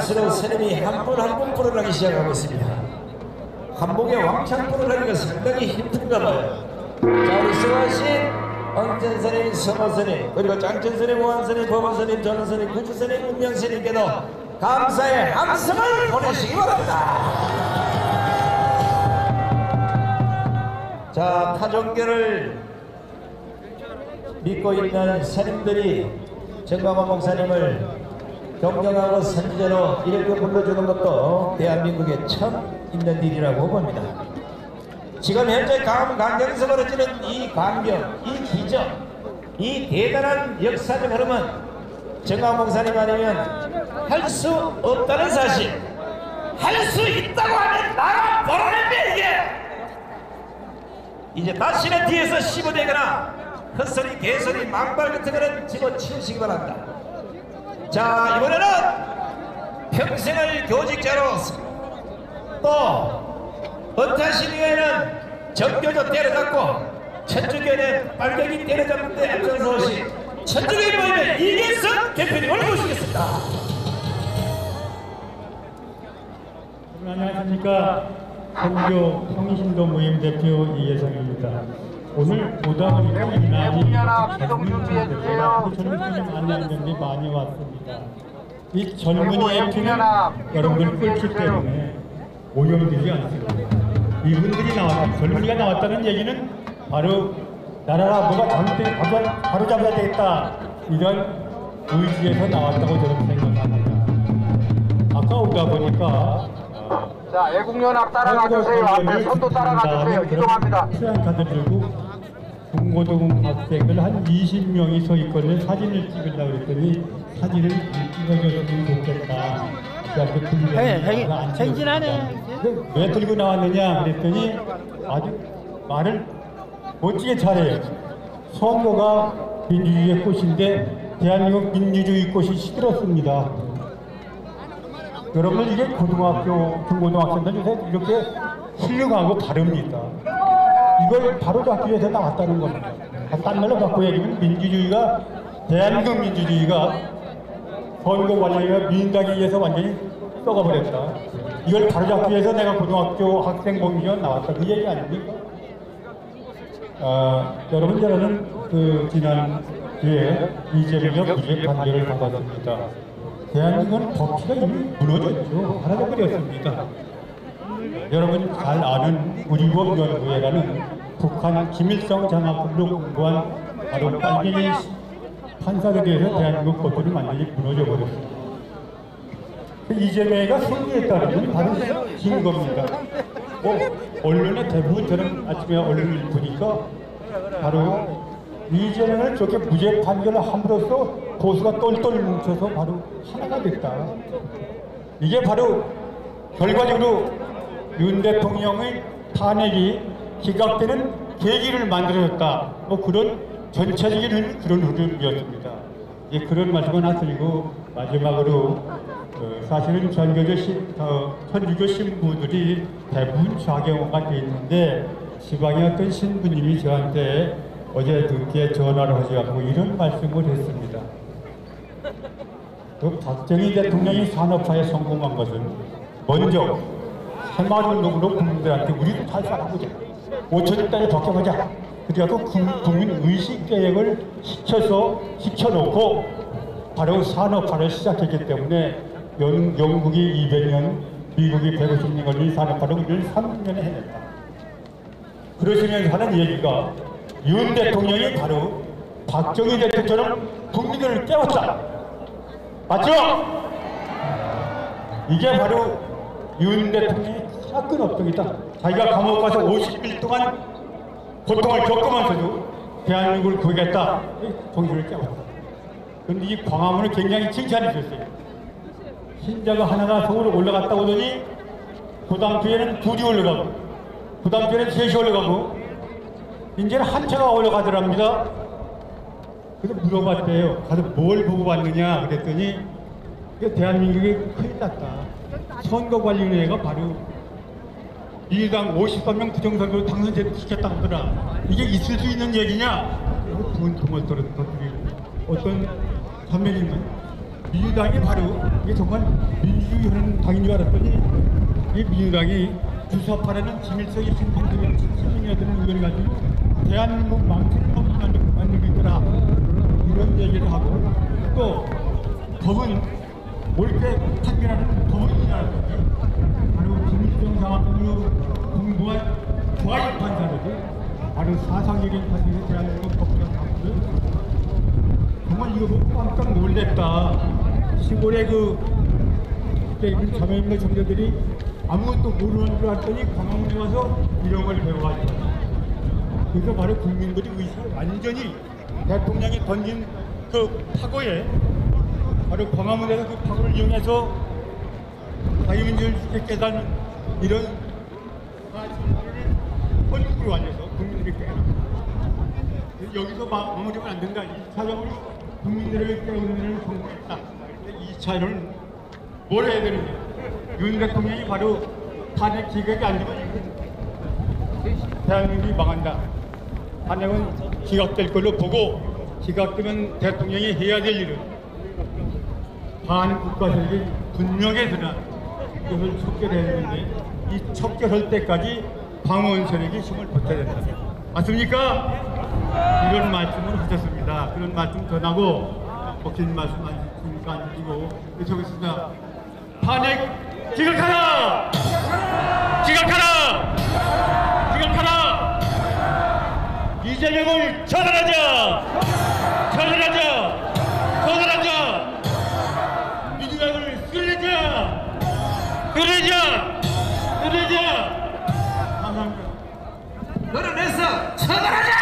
갈수록 스님이 한 분 한 분 불어나기 시작하고 있습니다. 한복에 왕창 불어나기가 상당히 힘든가 봐요. 자, 우리 수고하신 왕전스님, 서모스님, 그리고 장천스님, 우한스님, 법원스님, 전원스님, 구주스님, 운명스님께도 감사의 함성을 보내시기 바랍니다. 자, 타종교를 믿고 있는 스님들이 정광훈 목사님을 존경하고 선지자로 이렇게 불러주는 것도 대한민국에 처음 있는 일이라고 봅니다. 지금 현재 강경에서 벌어지는 이 광경, 이 기적, 이 대단한 역사적 흐름은 정광훈 목사님 아니면 할 수 없다는 사실, 할 수 있다고 하면 나라 벌어냅니다. 이제 다시는 뒤에서 씹어대거나 헛소리, 개소리, 망발 같은 거는 집어치우시기 바랍니다. 자, 이번에는 평생을 교직자로 또 은퇴하신 이후에는 정교조 때려잡고 천주교회 빨갱이 때려잡는데 앞장서 오신 천주교회 모임의 이계선 대표님을 모시겠습니다. 안녕하십니까. 선교 평신도 모임 대표 이예성입니다. 오늘 보다보니까 이날이 젊은이들과 젊은이 만나는 많이 왔습니다. 이 젊은이의 피는 여러분들 끓기 때문에 오염되지 않습니다. 이분들이 젊은이가 나왔다는 얘기는 바로 나라가 뭐가 바로 잡아야 되겠다, 이런 의지에서 나왔다고 저는 생각합니다. 아까 오다 보니까 자, 애국연합 따라가주세요. 앞에 손도 따라가주세요. 이동합니다. 트렁카드 들고 중고등 학생들 한 20명이 서 있거든요. 사진을 찍으려고 그랬더니 사진을 찍어줬으면 좋겠다. 행진하네. 왜 들고 나왔느냐 그랬더니 아주 말을 멋지게 잘해요. 선거가 민주주의의 꽃인데 대한민국 민주주의 꽃이 시들었습니다. 여러분, 이게 고등학교, 중고등학생들 요새 이렇게 훌륭하고 바릅니다. 이걸 바로 잡기 위해서 나왔다는 겁니다. 딴 말로 갖고 얘기하면 민주주의가, 대한민국 민주주의가 선거 관리가 민주당에 의해서 완전히 썩어버렸다. 이걸 바로 잡기 위해서 내가 고등학교 학생 공기원 나왔다, 그 얘기 아닙니까? 여러분, 저는 지난 주에 이재명의 무죄 판결을 받았습니다. 대한민국은 법치가 이미 무너졌죠. 하나져버렸습니다. 여러분 잘 아는 우리법연구회라는 북한 김일성 장학금으로 공부한 바로 빨갱이 판사에 대해서 대한민국 법들이 완전히 무너져버렸습니다. 이재명이가 승리했다는 건 바로 진 겁니다. 언론의 대부분 저는 아침에 언론을 보니까 바로 이재명을 저렇게 무죄 판결을 함으로써 보수가 똘똘 뭉쳐서 바로 하나가 됐다. 이게 바로 결과적으로 윤 대통령의 탄핵이 기각되는 계기를 만들어줬다. 그런 전체적인 그런 흐름이었습니다. 이제 그런 말씀을 하시고 마지막으로 사실은 천주교 신부들이 대부분 좌경화가 되어 있는데 지방의 어떤 신부님이 저한테 어제 늦게 전화를 하셔서 이런 말씀을 했습니다. 박정희 대통령이 산업화에 성공한 것은 먼저 새마을운동으로 국민들한테 우리도 잘 살아보자, 5천원짜리 더 껴보자, 그래갖고 국민 의식계획을 시켜놓고 바로 산업화를 시작했기 때문에 영국이 200년, 미국이 150년 걸린 산업화를 우리는 30년에 해냈다. 그러시면서 하는 얘기가 윤 대통령이 바로 박정희 대통령처럼 국민들을 깨웠다. 맞죠? 이게 바로 윤 대통령의 사건 업적이다. 자기가 감옥 가서 50일 동안 고통을 겪으면서도 대한민국을 구하겠다. 정신을 깨웠다. 그런데 이 광화문을 굉장히 칭찬해 줬어요. 신자가 하나가 서울로 올라갔다 오더니 그 다음 주에는 2이 올라가고 그 다음 주에는 3이 올라가고 이제는 한 차가 올라가더랍니다. 그래서 물어봤대요. 가서 뭘 보고 왔느냐 그랬더니 대한민국이 큰일 났다. 선거관리위원회가 바로 민주당 53명 부정선거로 당선시켰다고 하더라. 이게 있을 수 있는 얘기냐? 분통을 터뜨리고 어떤 선배님은 민주당이 바로 이게 정말 민주주의 하는 당인 줄 알았더니 이 민주당이 주사파라는 진일성이 신분들이 시민이라는 의견을 가지고 대한민국 망치를 만들고 있더라 이런 얘기를 하고 또 법은 옳게 판결하는 법원인 줄 알았더니 바로 김일성 장학금으로 공부한 조아익 판사들이 바로 사상적인 판결에 대한민국 법정 갖고 정말 이거 보고 깜짝 놀랬다. 시골에 게임 자매인들 정녀들이 아무것도 모르는 줄 알았더니 광화문에 와서 이런 걸 배워가지고 그래서 바로 국민들이 의식을 완전히 대통령이 던진 그 파고에 바로 광화문에서 그 파고를 이용해서 자유민주를 깨닫는 이런 헌국으로 완해서 국민들이 깨닫는 여기서 마무리가 안 된다. 1차적으로 국민들을 깨우는 성공했다. 2차는 뭘 해야 되느냐. 윤 대통령이 바로 탄핵 기각이 안 되면 대한민국이 망한다. 탄핵은 기각될 걸로 보고 기각되면 대통령이 해야 될 일은 반국가 세력이 분명히 드러난 이것을 척결해야 되는데 이 척결할 때까지 방어원 세력이 힘을 버텨야 된다. 맞습니까? 이런 말씀을 하셨습니다. 그런 말씀 전하고 긴 말씀 안 드리니까 안 드리고 적었습니다. 탄핵 기각하라! 기각하라! 기각하라! 이재명을 처단하자! 처단하자! 처단하자! 민주당을 쓰레자! 쓰레자! 쓰레자! 감사합니다. 끌어내서 처단하자!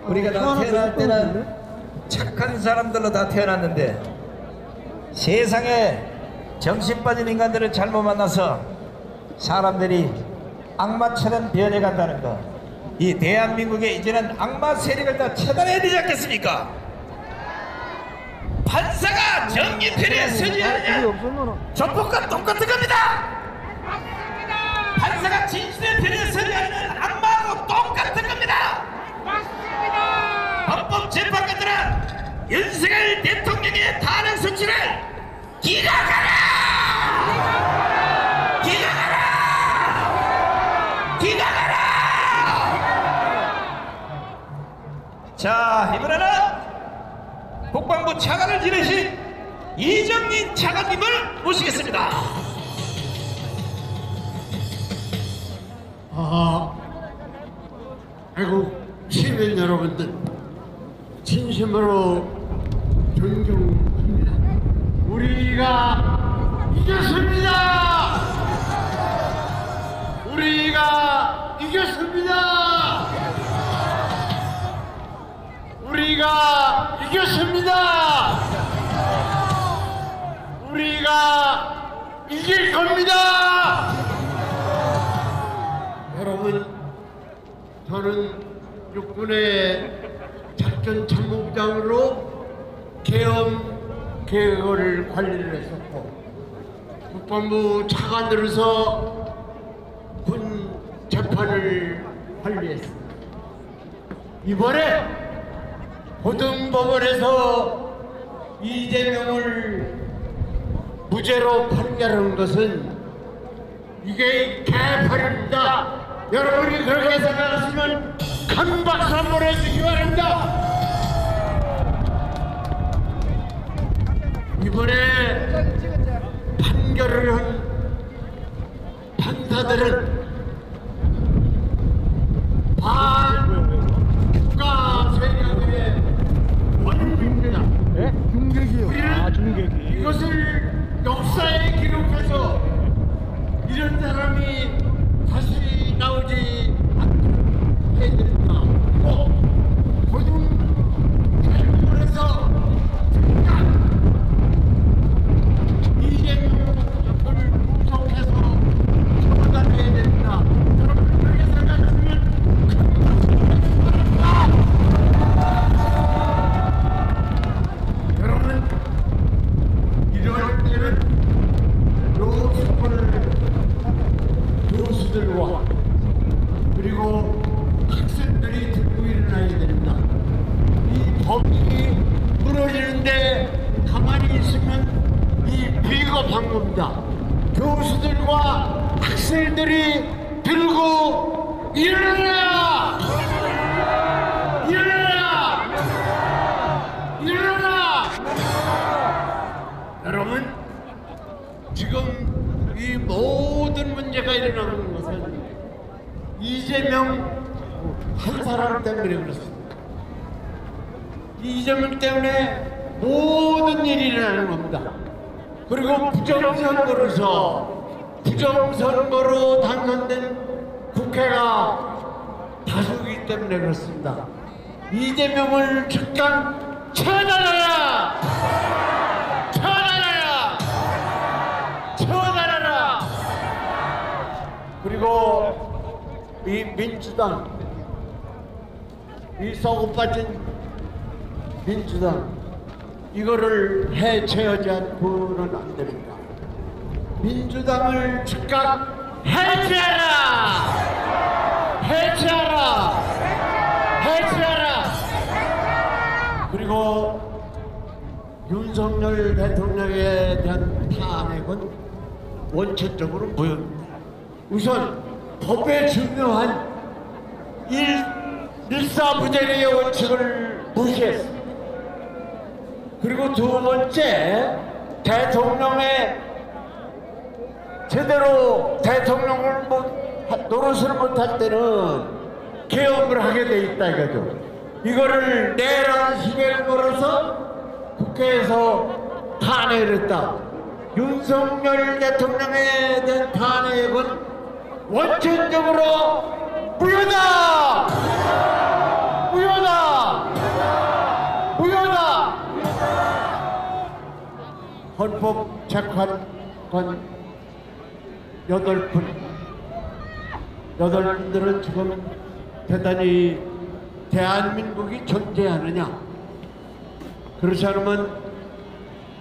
우리가 다 태어날 때는 착한 사람들로 다 태어났는데 세상에 정신 빠진 인간들을 잘못 만나서 사람들이 악마처럼 변해간다는 거, 이 대한민국에 이제는 악마 세력을 다 처단해야 되지 않겠습니까? 판사가 정의편에 서지 않느냐 조폭과 똑같은 겁니다. 판사가 진실의 편에 서지 않는 악마하고 똑같은 겁니다. 헌법재판관들은 윤석열 대통령의 탄핵 소치를 기각하라! 기각하라! 기각하라! 자, 이번에는 국방부 차관을 지내신 이정민 차관님을 모시겠습니다. 아이고 시민 여러분들 진심으로 존경합니다. 우리가 이겼습니다. 우리가 이겼습니다. 우리가 이겼습니다. 우리가 이길 겁니다. 여러분, 저는 육군의 작전 참모부장으로 계엄 계획을 관리를 했었고 국방부 차관으로서 군 재판을 관리했습니다. 이번에 고등법원에서 이재명을 무죄로 판결한 것은 이게 개판입니다. 여러분이 그렇게 생각하시면 큰 박수 한번 해주시기 바랍니다. 이번에 판결을 한 판사들은 반국가 세력의 원흉입니다. 중객이요. 중객이. 이것을 역사에 기록해서 이런 사람이 다시 나오지 않도록 해야 됩니다. 고등법원에서 이재명을 구속해서 처단해야 됩니다. 겁니다. 교수들과 학생들이 들고 일어나! 일어나! 일어나! 여러분, 지금 이 모든 문제가 일어나는 것은 이재명 한 사람 때문에 그렇습니다. 이재명 때문에 모든 일이 일어나는 겁니다. 그리고 부정선거로 당선된 국회가 다수기 때문에 그렇습니다. 이재명을 즉각 처단하라! 처단하라! 처단하라! 그리고 이 민주당, 이 썩어 빠진 민주당, 이거를 해체하지 않고는 안 됩니다. 민주당을 즉각 해체하라! 해체하라! 해체하라! 그리고 윤석열 대통령에 대한 탄핵은 원칙적으로 무효입니다. 우선 법에 중요한 일사부재의 원칙을 무시했습니다. 그리고 두 번째, 대통령의 제대로 대통령을 노릇을 못할 때는 계엄을 하게 돼 있다 이거죠. 이거를 내란 시계를 걸어서 국회에서 탄핵을 했다. 윤석열 대통령에 대한 탄핵은 원천적으로 무효다! 무효다! 무효다! 헌법재판관 8분들은 지금 대단히 대한민국이 존재하느냐, 그렇지 않으면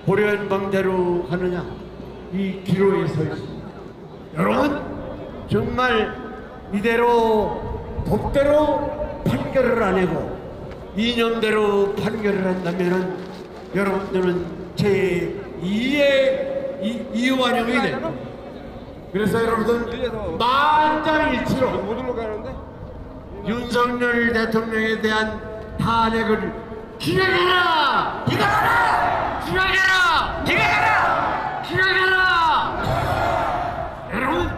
고려연방대로 가느냐, 이 기로에 서 있습니다. 여러분, 정말 이대로 법대로 판결을 안 하고 이념대로 판결을 한다면 여러분들은 제2의 이완용이 됩니다. 그래서 여러분들 만장일치로 윤석열 대통령에 대한 탄핵을 기각하라! 기각하라! 기각하라! 기각하라! 기각하라! 여러분,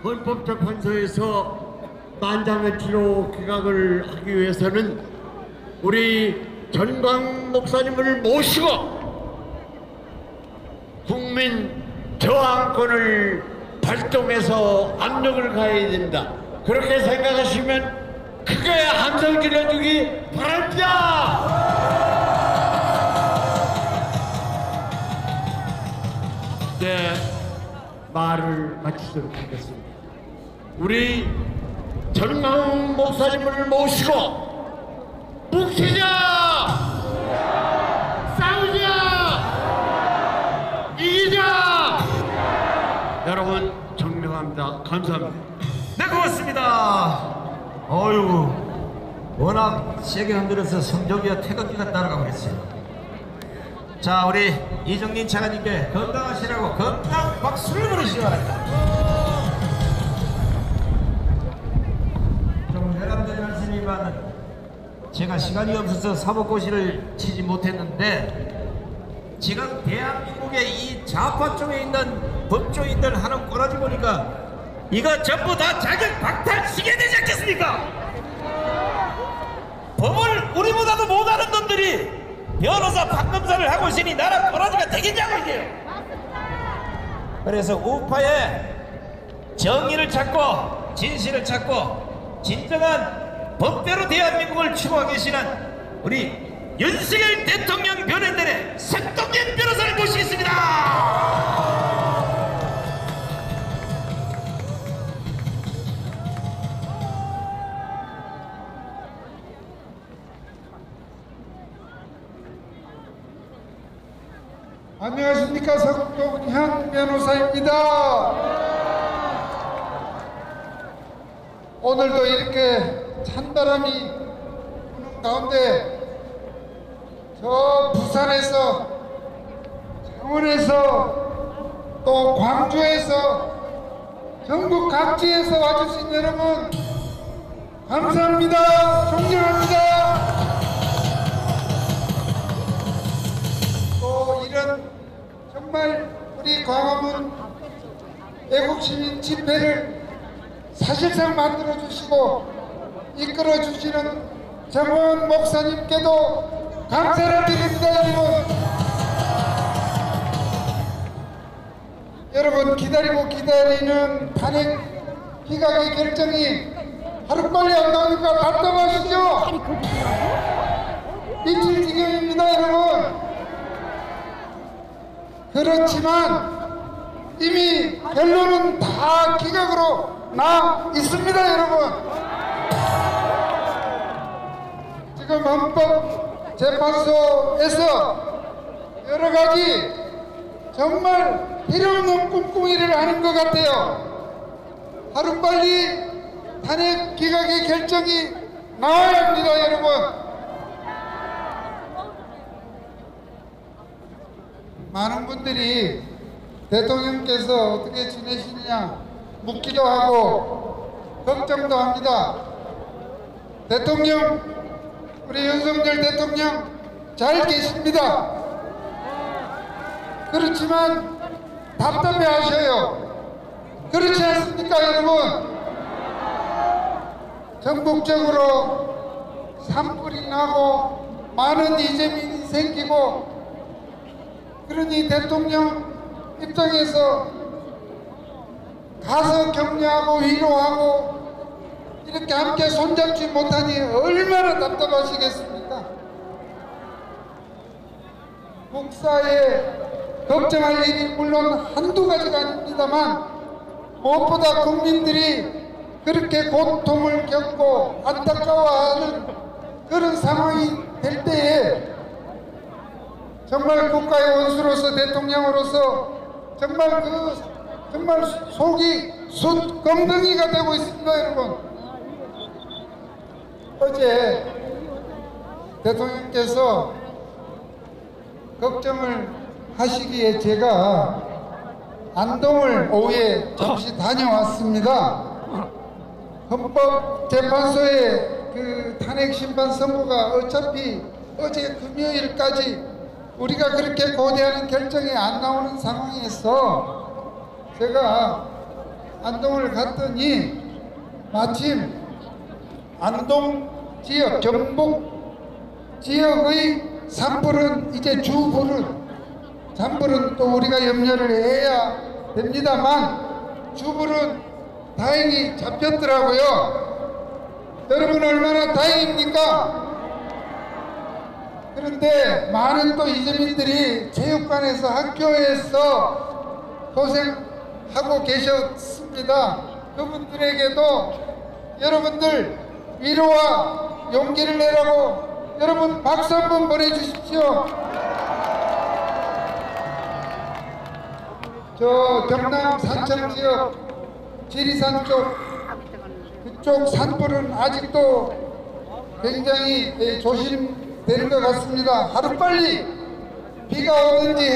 헌법재판소에서 만장일치로 기각을 하기 위해서는 우리 전광 목사님을 모시고 국민 저항권을 발동해서 압력을 가해야 된다. 그렇게 생각하시면 크게 함성 질러주기 바랍니다. 네, 말을 마치도록 하겠습니다. 우리 전광 목사님을 모시고 뭉치자! 싸우자! 이기자! 여러분 존경합니다. 감사합니다. 네, 고맙습니다. 어휴, 워낙 세게 흔들어서 성적이와 태극기가 따라가고 있어요. 자, 우리 이정린 차관님께 건강하시라고 건강 박수를 보내시기 바랍니다. 좀 회람된 말씀이지만 제가 시간이 없어서 사법고시를 치지 못했는데, 지금 대한민국의 이 좌파 쪽에 있는 법조인들 하는 꼬라지 보니까 이거 전부 다 자격 박탈시켜야 되지 않겠습니까? 법을 우리보다도 못하는 놈들이 변호사 판검사를 하고 있으니 나라 꼬라지가 되겠냐고 이게요. 그래서 우파의 정의를 찾고 진실을 찾고 진정한 법대로 대한민국을 추구하고 계시는 우리 윤석열 대통령 변호인들의 석동현 변호사를 모시겠습니다. 안녕하십니까, 석동현 변호사입니다. 오늘도 이렇게 찬바람이 부는 가운데 저 부산에서 부문에서 또 광주에서 전국 각지에서 와주신 여러분 감사합니다. 존경합니다. 또 이런 정말 우리 광화문 애국시민 집회를 사실상 만들어주시고 이끌어주시는 정원 목사님께도 감사를 드립니다. 여러분 기다리고 기다리는 탄핵 기각의 결정이 하루빨리 안 나오니까 답답하시죠? 미칠 지경입니다. 여러분 그렇지만 이미 결론은 다 기각으로 나 있습니다. 여러분 지금 헌법재판소에서 여러가지 정말 필요없는 꿍꿍이를 하는 것 같아요. 하루빨리 탄핵 기각의 결정이 나와야 합니다. 여러분 많은 분들이 대통령께서 어떻게 지내시느냐 묻기도 하고 걱정도 합니다. 대통령 우리 윤석열 대통령 잘 계십니다. 그렇지만 답답해 하셔요. 그렇지 않습니까 여러분? 전국적으로 산불이 나고 많은 이재민이 생기고 그러니 대통령 입장에서 가서 격려하고 위로하고 이렇게 함께 손잡지 못하니 얼마나 답답하시겠습니까? 국사에 걱정할 일이 물론 한두 가지가 아닙니다만 무엇보다 국민들이 그렇게 고통을 겪고 안타까워하는 그런 상황이 될 때에 정말 국가의 원수로서 대통령으로서 정말 속이 숯검덩이가 되고 있습니다. 여러분 어제 대통령께서 걱정을 하시기에 제가 안동을 오후에 잠시 다녀왔습니다. 헌법재판소의 그 탄핵심판 선고가 어차피 어제 금요일까지 우리가 그렇게 고대하는 결정이 안 나오는 상황에서 제가 안동을 갔더니 마침 안동 지역, 경북 지역의 산불은 이제 주불은 산불은 또 우리가 염려를 해야 됩니다만 주불은 다행히 잡혔더라고요. 여러분 얼마나 다행입니까? 그런데 많은 또 이재민들이 체육관에서 학교에서 고생하고 계셨습니다. 그분들에게도 여러분들 위로와 용기를 내라고 여러분 박수 한번 보내주십시오. 저 경남 산청 지역 지리산 쪽 그쪽 산불은 아직도 굉장히 조심되는 것 같습니다. 하루빨리 비가 오든지